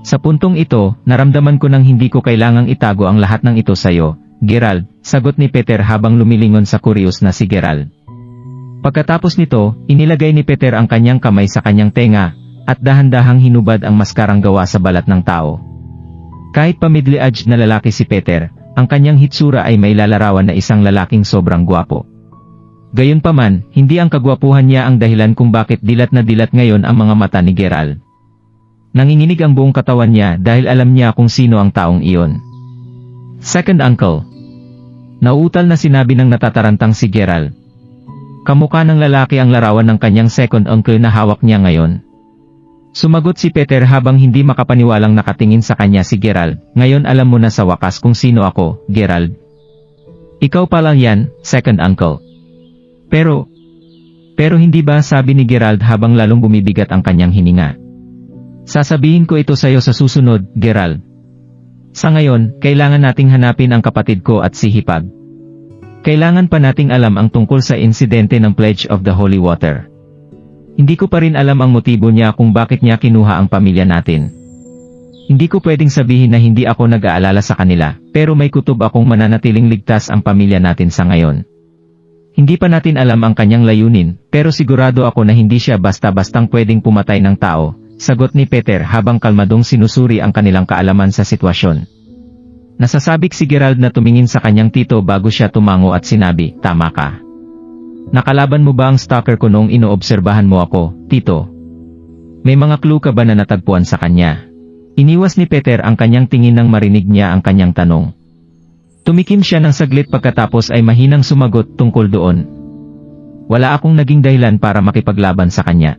Sa puntong ito, naramdaman ko nang hindi ko kailangang itago ang lahat ng ito sa'yo, Gerald, sagot ni Peter habang lumilingon sa curious na si Gerald. Pagkatapos nito, inilagay ni Peter ang kanyang kamay sa kanyang tenga, at dahan-dahang hinubad ang maskarang gawa sa balat ng tao. Kahit pa middle-aged na lalaki si Peter, ang kanyang hitsura ay may lalarawan na isang lalaking sobrang gwapo. Gayunpaman, hindi ang kagwapuhan niya ang dahilan kung bakit dilat na dilat ngayon ang mga mata ni Gerald. Nanginginig ang buong katawan niya dahil alam niya kung sino ang taong iyon. Second uncle. Nauutal na sinabi ng natatarantang si Gerald. Kamukha ng lalaki ang larawan ng kanyang second uncle na hawak niya ngayon. Sumagot si Peter habang hindi makapaniwalang nakatingin sa kanya si Gerald. Ngayon alam mo na sa wakas kung sino ako, Gerald. Ikaw pa lang yan, second uncle. Pero hindi ba, sabi ni Gerald habang lalong bumibigat ang kanyang hininga. Sasabihin ko ito sa'yo sa susunod, Gerald. Sa ngayon, kailangan nating hanapin ang kapatid ko at si Hipag. Kailangan pa nating alam ang tungkol sa insidente ng Pledge of the Holy Water. Hindi ko pa rin alam ang motibo niya kung bakit niya kinuha ang pamilya natin. Hindi ko pwedeng sabihin na hindi ako nag-aalala sa kanila, pero may kutob akong mananatiling ligtas ang pamilya natin sa ngayon. Hindi pa natin alam ang kanyang layunin, pero sigurado ako na hindi siya basta-bastang pwedeng pumatay ng tao, sagot ni Peter habang kalmadong sinusuri ang kanilang kaalaman sa sitwasyon. Nasasabik si Gerald na tumingin sa kanyang tito bago siya tumango at sinabi, tama ka. Nakalaban mo ba ang stalker ko noong inoobserbahan mo ako, tito? May mga clue ka ba na natagpuan sa kanya? Iniwas ni Peter ang kanyang tingin nang marinig niya ang kanyang tanong. Tumikim siya ng saglit pagkatapos ay mahinang sumagot tungkol doon. Wala akong naging dahilan para makipaglaban sa kanya.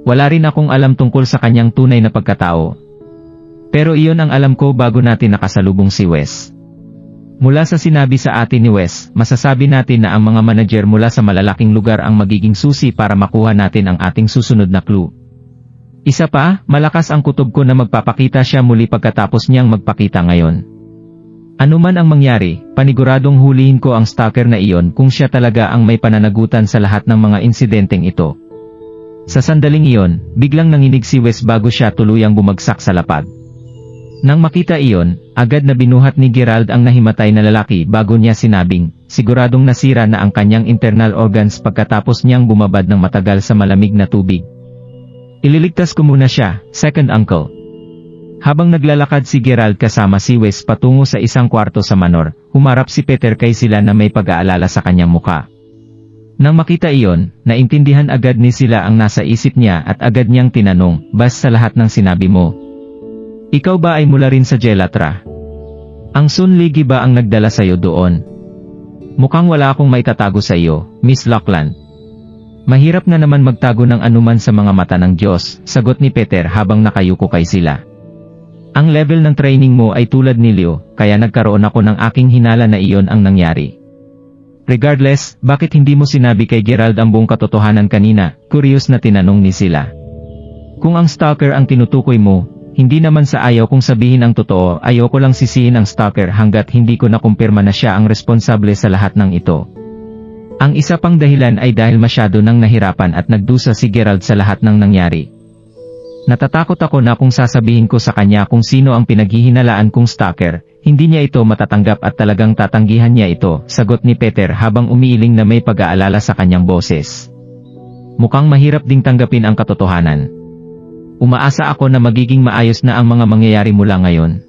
Wala rin akong alam tungkol sa kanyang tunay na pagkatao. Pero iyon ang alam ko bago natin nakasalubong si Wes. Mula sa sinabi sa atin ni Wes, masasabi natin na ang mga manager mula sa malalaking lugar ang magiging susi para makuha natin ang ating susunod na clue. Isa pa, malakas ang kutob ko na magpapakita siya muli pagkatapos niyang magpakita ngayon. Ano man ang mangyari, paniguradong hulihin ko ang stalker na iyon kung siya talaga ang may pananagutan sa lahat ng mga insidenteng ito. Sa sandaling iyon, biglang nanginig si Wes bago siya tuluyang bumagsak sa lapag. Nang makita iyon, agad na binuhat ni Gerald ang nahimatay na lalaki bago niya sinabing, siguradong nasira na ang kanyang internal organs pagkatapos niyang bumabad ng matagal sa malamig na tubig. Ililigtas ko muna siya, second uncle. Habang naglalakad si Gerald kasama si Wes patungo sa isang kwarto sa manor, humarap si Peter kay sila na may pag-aalala sa kanyang muka. Nang makita iyon, naintindihan agad ni sila ang nasa isip niya at agad niyang tinanong, bas sa lahat ng sinabi mo. Ikaw ba ay mula rin sa Gelatra? Ang Sunligi ba ang nagdala sa iyo doon? Mukhang wala akong maitatago sa iyo, Miss Lockland. Mahirap na naman magtago ng anuman sa mga mata ng Diyos, sagot ni Peter habang nakayuko kay sila. Ang level ng training mo ay tulad ni Leo, kaya nagkaroon ako ng aking hinala na iyon ang nangyari. Regardless, bakit hindi mo sinabi kay Gerald ang buong katotohanan kanina? Curious na tinanong ni Sila. Kung ang stalker ang tinutukoy mo, hindi naman sa ayaw kong sabihin ang totoo, ayaw ko lang sisihin ang stalker hanggat hindi ko nakumpirma na siya ang responsable sa lahat ng ito. Ang isa pang dahilan ay dahil masyado nang nahirapan at nagdusa si Gerald sa lahat ng nangyari. Natatakot ako na kung sasabihin ko sa kanya kung sino ang pinaghihinalaan kong stalker, hindi niya ito matatanggap at talagang tatanggihan niya ito, sagot ni Peter habang umiiling na may pag-aalala sa kanyang boses. Mukhang mahirap ding tanggapin ang katotohanan. Umaasa ako na magiging maayos na ang mga mangyayari mula ngayon.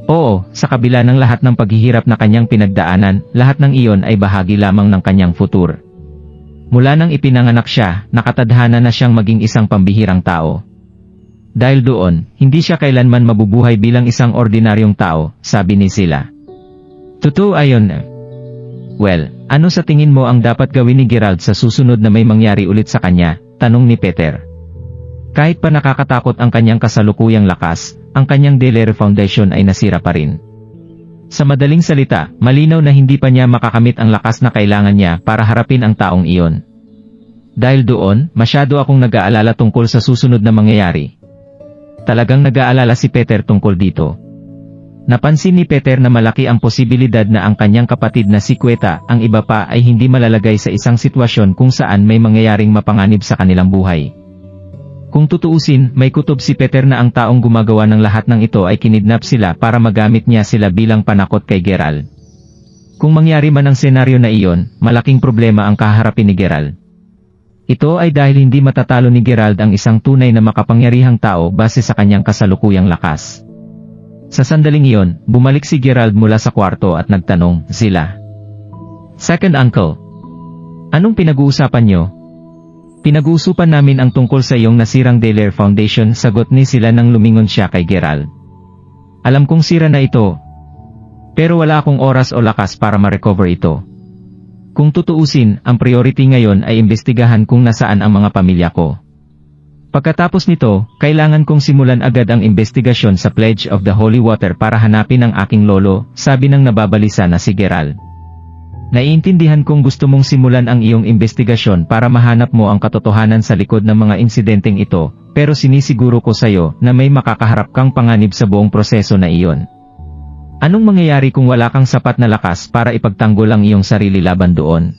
Oo, sa kabila ng lahat ng paghihirap na kanyang pinagdaanan, lahat ng iyon ay bahagi lamang ng kanyang futur. Mula nang ipinanganak siya, nakatadhana na siyang maging isang pambihirang tao. Dahil doon, hindi siya kailanman mabubuhay bilang isang ordinaryong tao, sabi ni Sila. Totoo ayon. Well, ano sa tingin mo ang dapat gawin ni Gerald sa susunod na may mangyari ulit sa kanya? Tanong ni Peter. Kahit pa nakakatakot ang kanyang kasalukuyang lakas, ang kanyang Delere Foundation ay nasira pa rin. Sa madaling salita, malinaw na hindi pa niya makakamit ang lakas na kailangan niya para harapin ang taong iyon. Dahil doon, masyado akong nag-aalala tungkol sa susunod na mangyayari. Talagang nag-aalala si Peter tungkol dito. Napansin ni Peter na malaki ang posibilidad na ang kanyang kapatid na si Queta, ang iba pa ay hindi malalagay sa isang sitwasyon kung saan may mangyayaring mapanganib sa kanilang buhay. Kung tutuusin, may kutob si Peter na ang taong gumagawa ng lahat ng ito ay kinidnap sila para magamit niya sila bilang panakot kay Gerald. Kung mangyari man ang senaryo na iyon, malaking problema ang kaharapin ni Gerald. Ito ay dahil hindi matatalo ni Gerald ang isang tunay na makapangyarihang tao base sa kanyang kasalukuyang lakas. Sa sandaling iyon, bumalik si Gerald mula sa kwarto at nagtanong, Sila. Second uncle. Anong pinag-uusapan niyo? Pinag-uusapan namin ang tungkol sa iyong nasirang Delere Foundation, sagot ni Sila nang lumingon siya kay Gerald. Alam kong sira na ito. Pero wala akong oras o lakas para ma-recover ito. Kung tutuusin, ang priority ngayon ay imbestigahan kung nasaan ang mga pamilya ko. Pagkatapos nito, kailangan kong simulan agad ang investigasyon sa Pledge of the Holy Water para hanapin ang aking lolo, sabi ng nababalisa na si Gerald. Naiintindihan kong gusto mong simulan ang iyong investigasyon para mahanap mo ang katotohanan sa likod ng mga insidenteng ito, pero sinisiguro ko sa iyo na may makakaharap kang panganib sa buong proseso na iyon. Anong mangyayari kung wala kang sapat na lakas para ipagtanggol ang iyong sarili laban doon?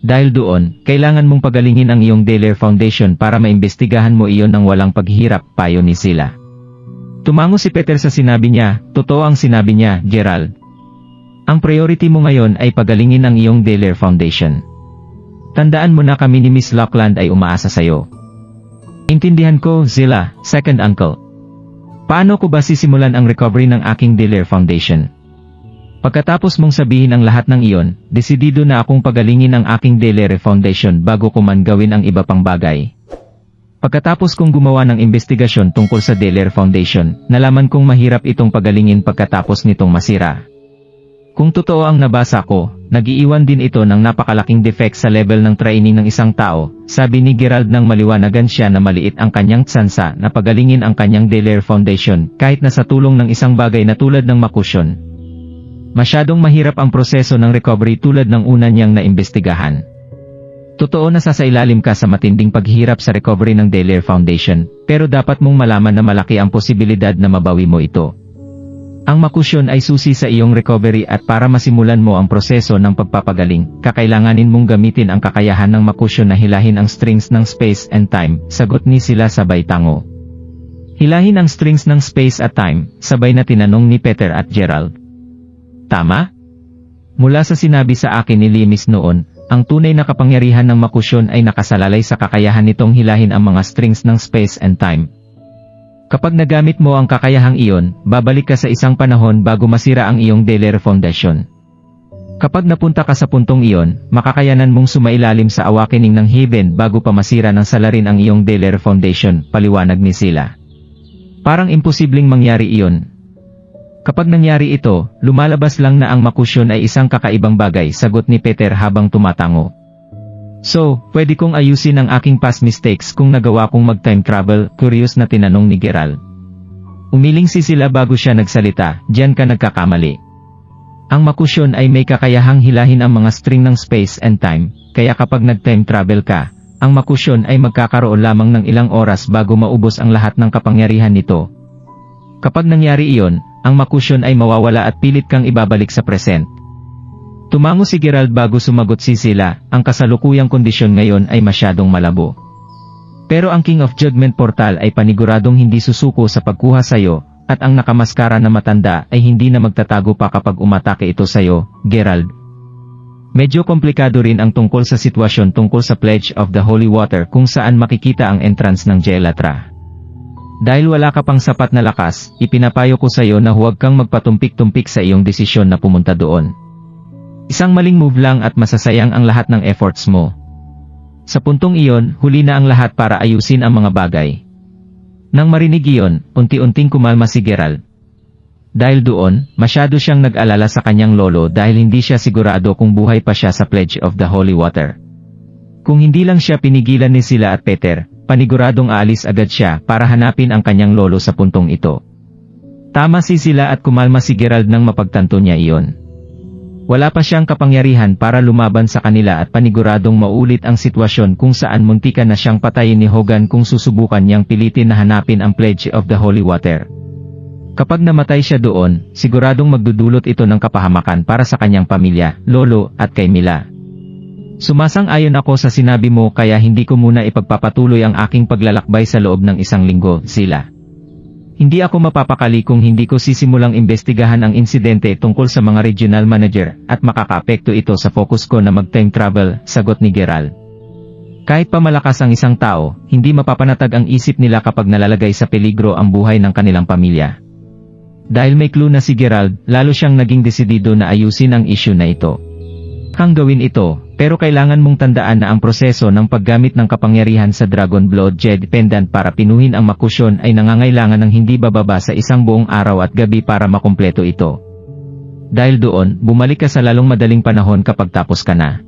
Dahil doon, kailangan mong pagalingin ang iyong Delere Foundation para maimbestigahan mo iyon ng walang paghihirap, payo ni Sila. Tumango si Peter sa sinabi niya, totoo ang sinabi niya, Gerald. Ang priority mo ngayon ay pagalingin ang iyong Delere Foundation. Tandaan mo na kami ni Miss Lockland ay umaasa sa iyo. Intindihan ko, Zilla, second uncle. Paano ko ba sisimulan ang recovery ng aking Delere Foundation? Pagkatapos mong sabihin ang lahat ng iyon, desidido na akong pagalingin ang aking Delere Foundation bago ko man gawin ang iba pang bagay. Pagkatapos kong gumawa ng investigasyon tungkol sa Delere Foundation, nalaman kong mahirap itong pagalingin pagkatapos nitong masira. Kung totoo ang nabasa ko, nag-iiwan din ito ng napakalaking defect sa level ng training ng isang tao, sabi ni Gerald nang maliwanagan siya na maliit ang kanyang tsansa na pagalingin ang kanyang Delere Foundation kahit na sa tulong ng isang bagay na tulad ng makusyon. Masyadong mahirap ang proseso ng recovery tulad ng una niyang naimbestigahan. Totoo na sasailalim ka sa matinding paghihirap sa recovery ng Delere Foundation, pero dapat mong malaman na malaki ang posibilidad na mabawi mo ito. Ang makusyon ay susi sa iyong recovery at para masimulan mo ang proseso ng pagpapagaling, kakailanganin mong gamitin ang kakayahan ng makusyon na hilahin ang strings ng space and time, sagot ni Sila sabay tango. Hilahin ang strings ng space at time, sabay na tinanong ni Peter at Gerald. Tama? Mula sa sinabi sa akin ni Limis noon, ang tunay na kapangyarihan ng makusyon ay nakasalalay sa kakayahan nitong hilahin ang mga strings ng space and time. Kapag nagamit mo ang kakayahang iyon, babalik ka sa isang panahon bago masira ang iyong Delere Foundation. Kapag napunta ka sa puntong iyon, makakayanan mong sumailalim sa awakening ng Heaven bago pa masira ng salarin ang iyong Delere Foundation, paliwanag ni Sila. Parang imposibleng mangyari iyon. Kapag nangyari ito, lumalabas lang na ang makusyon ay isang kakaibang bagay, sagot ni Peter habang tumatango. So, pwede kong ayusin ang aking past mistakes kung nagawa kong mag-time travel, curious na tinanong ni Gerald. Umiling si Sila bago siya nagsalita, diyan ka nagkakamali. Ang makusyon ay may kakayahang hilahin ang mga string ng space and time, kaya kapag nag-time travel ka, ang makusyon ay magkakaroon lamang ng ilang oras bago maubos ang lahat ng kapangyarihan nito. Kapag nangyari iyon, ang makusyon ay mawawala at pilit kang ibabalik sa present. Tumango si Gerald bago sumagot si Sila, ang kasalukuyang kondisyon ngayon ay masyadong malabo. Pero ang King of Judgment Portal ay paniguradong hindi susuko sa pagkuha sayo, at ang nakamaskara na matanda ay hindi na magtatago pa kapag umatake ito sayo, Gerald. Medyo komplikado rin ang tungkol sa sitwasyon tungkol sa Pledge of the Holy Water kung saan makikita ang entrance ng Jelatra. Dahil wala ka pang sapat na lakas, ipinapayo ko sayo na huwag kang magpatumpik-tumpik sa iyong desisyon na pumunta doon. Isang maling move lang at masasayang ang lahat ng efforts mo. Sa puntong iyon, huli na ang lahat para ayusin ang mga bagay. Nang marinig iyon, unti-unting kumalma si Gerald. Dahil doon, masyado siyang nag-alala sa kanyang lolo dahil hindi siya sigurado kung buhay pa siya sa Pledge of the Holy Water. Kung hindi lang siya pinigilan ni Sila at Peter, paniguradong aalis agad siya para hanapin ang kanyang lolo sa puntong ito. Tama si Sila at kumalma si Gerald nang mapagtanto niya iyon. Wala pa siyang kapangyarihan para lumaban sa kanila at paniguradong maulit ang sitwasyon kung saan muntikan na siyang patayin ni Hogan kung susubukan niyang pilitin na hanapin ang Pledge of the Holy Water. Kapag namatay siya doon, siguradong magdudulot ito ng kapahamakan para sa kanyang pamilya, lolo, at kay Mila. Sumasang-ayon ako sa sinabi mo kaya hindi ko muna ipagpapatuloy ang aking paglalakbay sa loob ng 1 linggo, Sila. Hindi ako mapapakali kung hindi ko sisimulang imbestigahan ang insidente tungkol sa mga regional manager at makakaapekto ito sa focus ko na mag-time travel, sagot ni Gerald. Kahit pa malakas ang isang tao, hindi mapapanatag ang isip nila kapag nalalagay sa peligro ang buhay ng kanilang pamilya. Dahil may clue na si Gerald, lalo siyang naging desidido na ayusin ang issue na ito. Kang gawin ito, pero kailangan mong tandaan na ang proseso ng paggamit ng kapangyarihan sa Dragon Blood Jade Pendant para pinuhin ang makusyon ay nangangailangan ng hindi bababa sa 1 buong araw at gabi para makumpleto ito. Dahil doon, bumalik ka sa lalong madaling panahon kapag tapos ka na.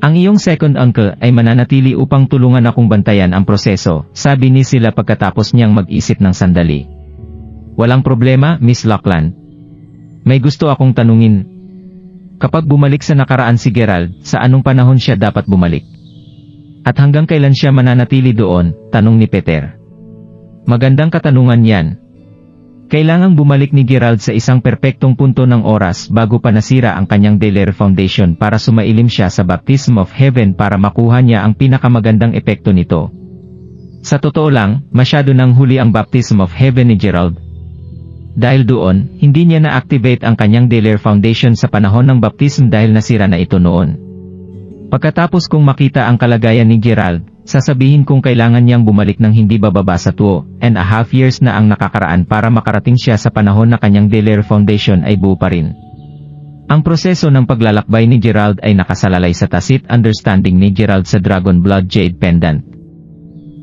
Ang iyong second uncle ay mananatili upang tulungan akong bantayan ang proseso, sabi ni Sila pagkatapos niyang mag-isip ng sandali. Walang problema, Miss Lachlan. May gusto akong tanungin. Kapag bumalik sa nakaraan si Gerald, sa anong panahon siya dapat bumalik? At hanggang kailan siya mananatili doon, tanong ni Peter. Magandang katanungan yan. Kailangang bumalik ni Gerald sa isang perpektong punto ng oras bago pa nasira ang kanyang Delere Foundation para sumailim siya sa Baptism of Heaven para makuha niya ang pinakamagandang epekto nito. Sa totoo lang, masyado nang huli ang Baptism of Heaven ni Gerald. Dahil doon, hindi niya na-activate ang kanyang Delere Foundation sa panahon ng baptism dahil nasira na ito noon. Pagkatapos kong makita ang kalagayan ni Gerald, sasabihin kong kailangan niyang bumalik ng hindi bababa sa 2.5 years na ang nakakaraan para makarating siya sa panahon na kanyang Delere Foundation ay buo pa rin. Ang proseso ng paglalakbay ni Gerald ay nakasalalay sa tacit understanding ni Gerald sa Dragon Blood Jade Pendant.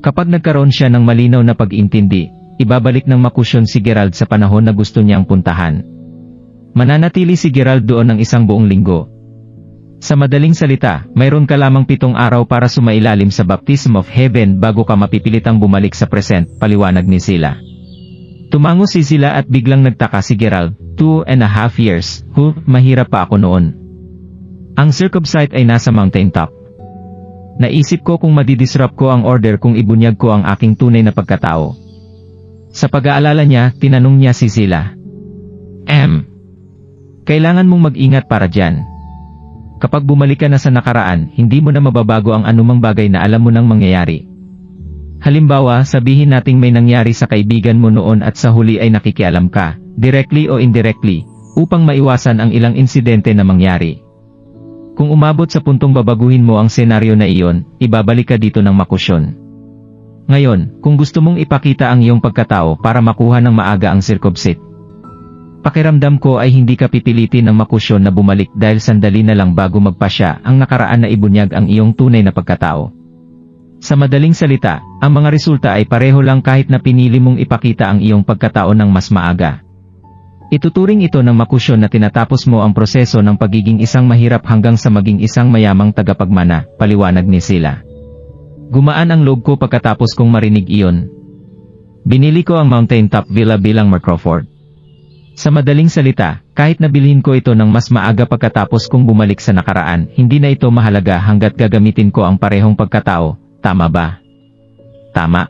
Kapag nagkaroon siya ng malinaw na pag-intindi, ibabalik ng makusyon si Gerald sa panahon na gusto niyang puntahan. Mananatili si Gerald doon ng 1 buong linggo. Sa madaling salita, mayroon ka lamang 7 araw para sumailalim sa Baptism of Heaven bago ka mapipilitang bumalik sa present, paliwanag ni Sila. Tumango si Sila at biglang nagtaka si Gerald, 2.5 years, mahirap pa ako noon. Ang circumsite ay nasa mountaintop. Naisip ko kung madidisrupt ko ang order kung ibunyag ko ang aking tunay na pagkatao. Sa pag-aalala niya, tinanong niya si Sila. Kailangan mong mag-ingat para dyan. Kapag bumalik ka na sa nakaraan, hindi mo na mababago ang anumang bagay na alam mo nang mangyayari. Halimbawa, sabihin nating may nangyari sa kaibigan mo noon at sa huli ay nakikialam ka, directly o indirectly, upang maiwasan ang ilang insidente na mangyari. Kung umabot sa puntong babaguhin mo ang senaryo na iyon, ibabalik ka dito ng makusyon. Ngayon, kung gusto mong ipakita ang iyong pagkatao para makuha ng maaga ang circumcise, pakiramdam ko ay hindi ka pipilitin ng makusyon na bumalik dahil sandali na lang bago magpasya ang nakaraan na ibunyag ang iyong tunay na pagkatao. Sa madaling salita, ang mga resulta ay pareho lang kahit na pinili mong ipakita ang iyong pagkatao ng mas maaga. Ituturing ito ng makusyon na tinatapos mo ang proseso ng pagiging isang mahirap hanggang sa maging isang mayamang tagapagmana, paliwanag ni Sila. Gumaan ang loob ko pagkatapos kong marinig iyon. Binili ko ang mountaintop villa bilang Mark Crawford. Sa madaling salita, Kahit nabilhin ko ito ng mas maaga pagkatapos kong bumalik sa nakaraan, hindi na ito mahalaga hanggat gagamitin ko ang parehong pagkatao, tama ba? Tama.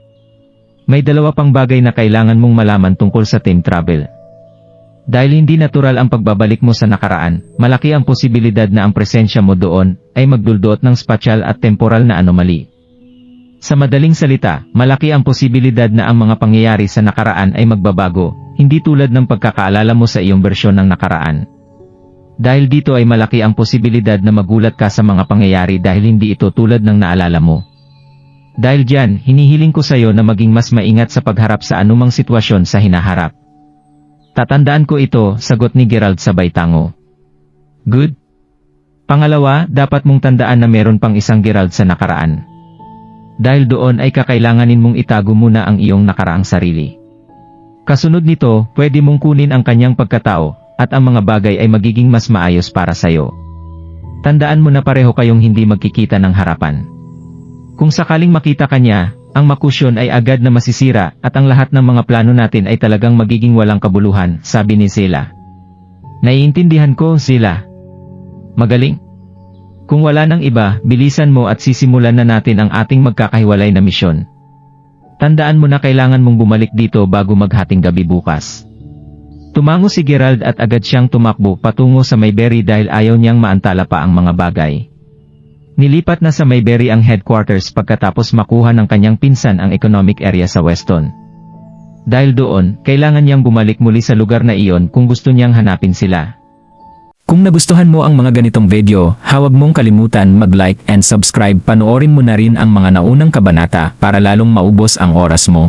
May dalawa pang bagay na kailangan mong malaman tungkol sa time travel. Dahil hindi natural ang pagbabalik mo sa nakaraan, malaki ang posibilidad na ang presensya mo doon ay magduldot ng spatial at temporal na anomaly. Sa madaling salita, malaki ang posibilidad na ang mga pangyayari sa nakaraan ay magbabago, hindi tulad ng pagkakaalala mo sa iyong bersyon ng nakaraan. Dahil dito ay malaki ang posibilidad na magulat ka sa mga pangyayari dahil hindi ito tulad ng naalala mo. Dahil diyan, hinihiling ko sa iyo na maging mas maingat sa pagharap sa anumang sitwasyon sa hinaharap. Tatandaan ko ito, sagot ni Gerald sabay tango. Good. Pangalawa, dapat mong tandaan na meron pang isang Gerald sa nakaraan. Dahil doon ay kakailanganin mong itago muna ang iyong nakaraang sarili. Kasunod nito, pwede mong kunin ang kanyang pagkatao, at ang mga bagay ay magiging mas maayos para sayo. Tandaan mo na pareho kayong hindi magkikita ng harapan. Kung sakaling makita ka niya, ang makusyon ay agad na masisira at ang lahat ng mga plano natin ay talagang magiging walang kabuluhan, sabi ni Zela. Naiintindihan ko, Zela. Magaling. Kung wala nang iba, bilisan mo at sisimulan na natin ang ating magkakahiwalay na misyon. Tandaan mo na kailangan mong bumalik dito bago maghating gabi bukas. Tumango si Gerald at agad siyang tumakbo patungo sa Mayberry dahil ayaw niyang maantala pa ang mga bagay. Nilipat na sa Mayberry ang headquarters pagkatapos makuha ng kanyang pinsan ang economic area sa Weston. Dahil doon, kailangan niyang bumalik muli sa lugar na iyon kung gusto niyang hanapin sila. Kung nagustuhan mo ang mga ganitong video, huwag mong kalimutan mag-like and subscribe. Panoorin mo na rin ang mga naunang kabanata para lalong maubos ang oras mo.